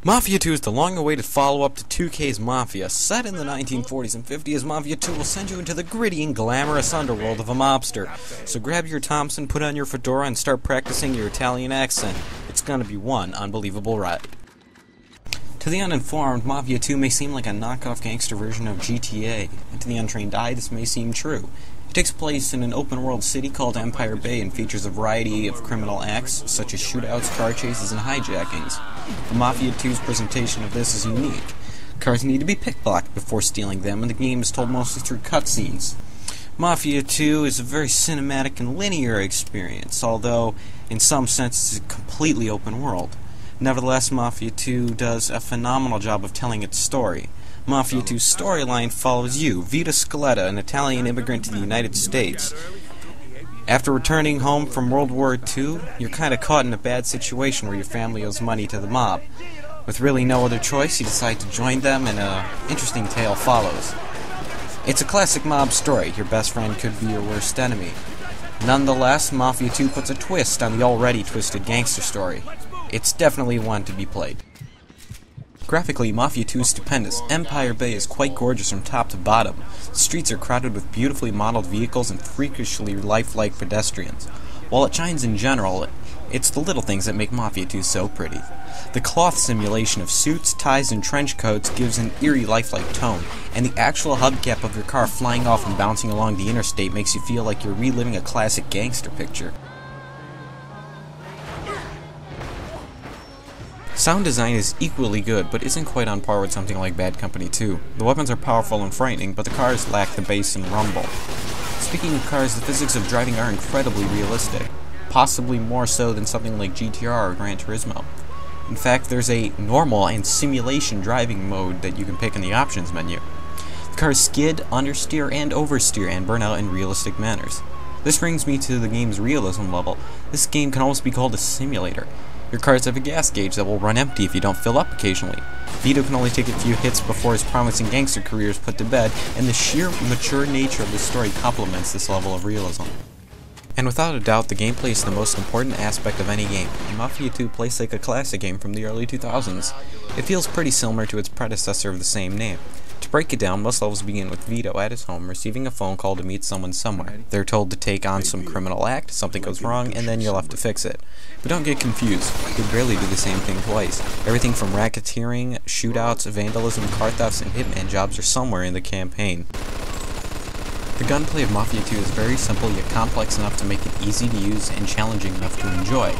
Mafia 2 is the long-awaited follow-up to 2K's Mafia. Set in the 1940s and 50s, Mafia 2 will send you into the gritty and glamorous underworld of a mobster. So grab your Thompson, put on your fedora, and start practicing your Italian accent. It's gonna be one unbelievable ride. To the uninformed, Mafia 2 may seem like a knockoff gangster version of GTA, and to the untrained eye, this may seem true. It takes place in an open-world city called Empire Bay and features a variety of criminal acts, such as shootouts, car chases, and hijackings. The Mafia 2's presentation of this is unique. Cars need to be picklocked before stealing them, and the game is told mostly through cutscenes. Mafia 2 is a very cinematic and linear experience, although in some sense it's a completely open world. Nevertheless, Mafia 2 does a phenomenal job of telling its story. Mafia 2's storyline follows you, Vito Scaletta, an Italian immigrant to the United States. After returning home from World War II, you're kind of caught in a bad situation where your family owes money to the mob. With really no other choice, you decide to join them, and an interesting tale follows. It's a classic mob story. Your best friend could be your worst enemy. Nonetheless, Mafia 2 puts a twist on the already twisted gangster story. It's definitely one to be played. Graphically, Mafia 2 is stupendous. Empire Bay is quite gorgeous from top to bottom. The streets are crowded with beautifully modeled vehicles and freakishly lifelike pedestrians. While it shines in general, it's the little things that make Mafia 2 so pretty. The cloth simulation of suits, ties, and trench coats gives an eerie lifelike tone, and the actual hubcap of your car flying off and bouncing along the interstate makes you feel like you're reliving a classic gangster picture. Sound design is equally good, but isn't quite on par with something like Bad Company 2. The weapons are powerful and frightening, but the cars lack the bass and rumble. Speaking of cars, the physics of driving are incredibly realistic, possibly more so than something like GTR or Gran Turismo. In fact, there's a normal and simulation driving mode that you can pick in the options menu. The cars skid, understeer, and oversteer, and burn out in realistic manners. This brings me to the game's realism level. This game can almost be called a simulator. Your cars have a gas gauge that will run empty if you don't fill up occasionally. Vito can only take a few hits before his promising gangster career is put to bed, and the sheer mature nature of the story complements this level of realism. And without a doubt, the gameplay is the most important aspect of any game, and Mafia 2 plays like a classic game from the early 2000s. It feels pretty similar to its predecessor of the same name. To break it down, most levels begin with Vito at his home receiving a phone call to meet someone somewhere. They're told to take on some criminal act, something goes wrong, and then you'll have to fix it. But don't get confused, you could rarely do the same thing twice. Everything from racketeering, shootouts, vandalism, car thefts, and hitman jobs are somewhere in the campaign. The gunplay of Mafia 2 is very simple yet complex enough to make it easy to use and challenging enough to enjoy.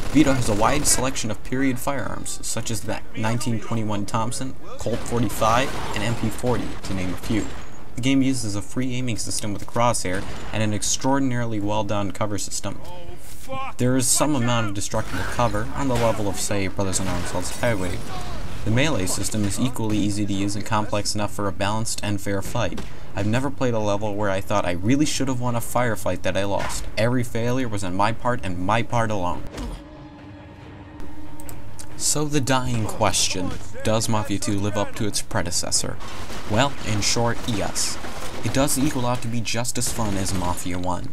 Vito has a wide selection of period firearms, such as the 1921 Thompson, Colt 45, and MP40, to name a few. The game uses a free aiming system with a crosshair and an extraordinarily well-done cover system. There is some amount of destructible cover, on the level of, say, Brothers in Arms Hell's Highway. The melee system is equally easy to use and complex enough for a balanced and fair fight. I've never played a level where I thought I really should have won a firefight that I lost. Every failure was on my part and my part alone. So the dying question, does Mafia 2 live up to its predecessor? Well, in short, yes. It does equal out to be just as fun as Mafia 1.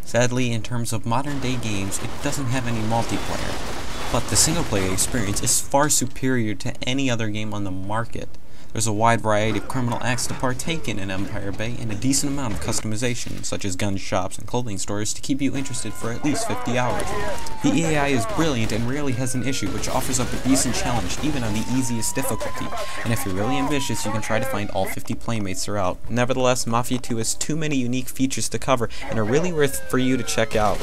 Sadly, in terms of modern day games, it doesn't have any multiplayer, but the single player experience is far superior to any other game on the market. There's a wide variety of criminal acts to partake in Empire Bay, and a decent amount of customization, such as gun shops and clothing stores, to keep you interested for at least 50 hours. The AI is brilliant and rarely has an issue, which offers up a decent challenge even on the easiest difficulty, and if you're really ambitious, you can try to find all 50 playmates throughout. Nevertheless, Mafia 2 has too many unique features to cover, and are really worth for you to check out.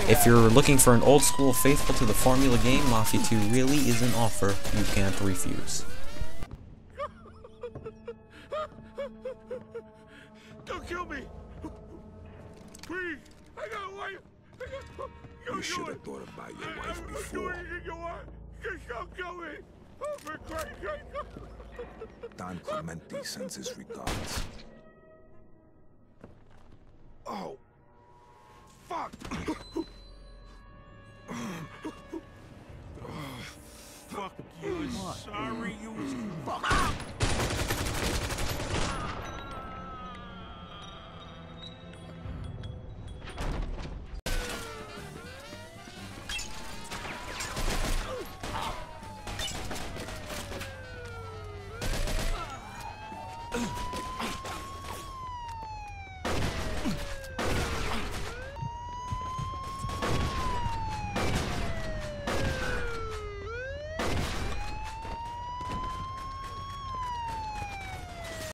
If you're looking for an old school faithful to the formula game, Mafia 2 really is an offer you can't refuse. Don't kill me! Please! I got a wife! You should have thought about your wife before. Just don't kill me! Oh, for Christ's sake! Don Clemente sends his regards. Oh! Fuck!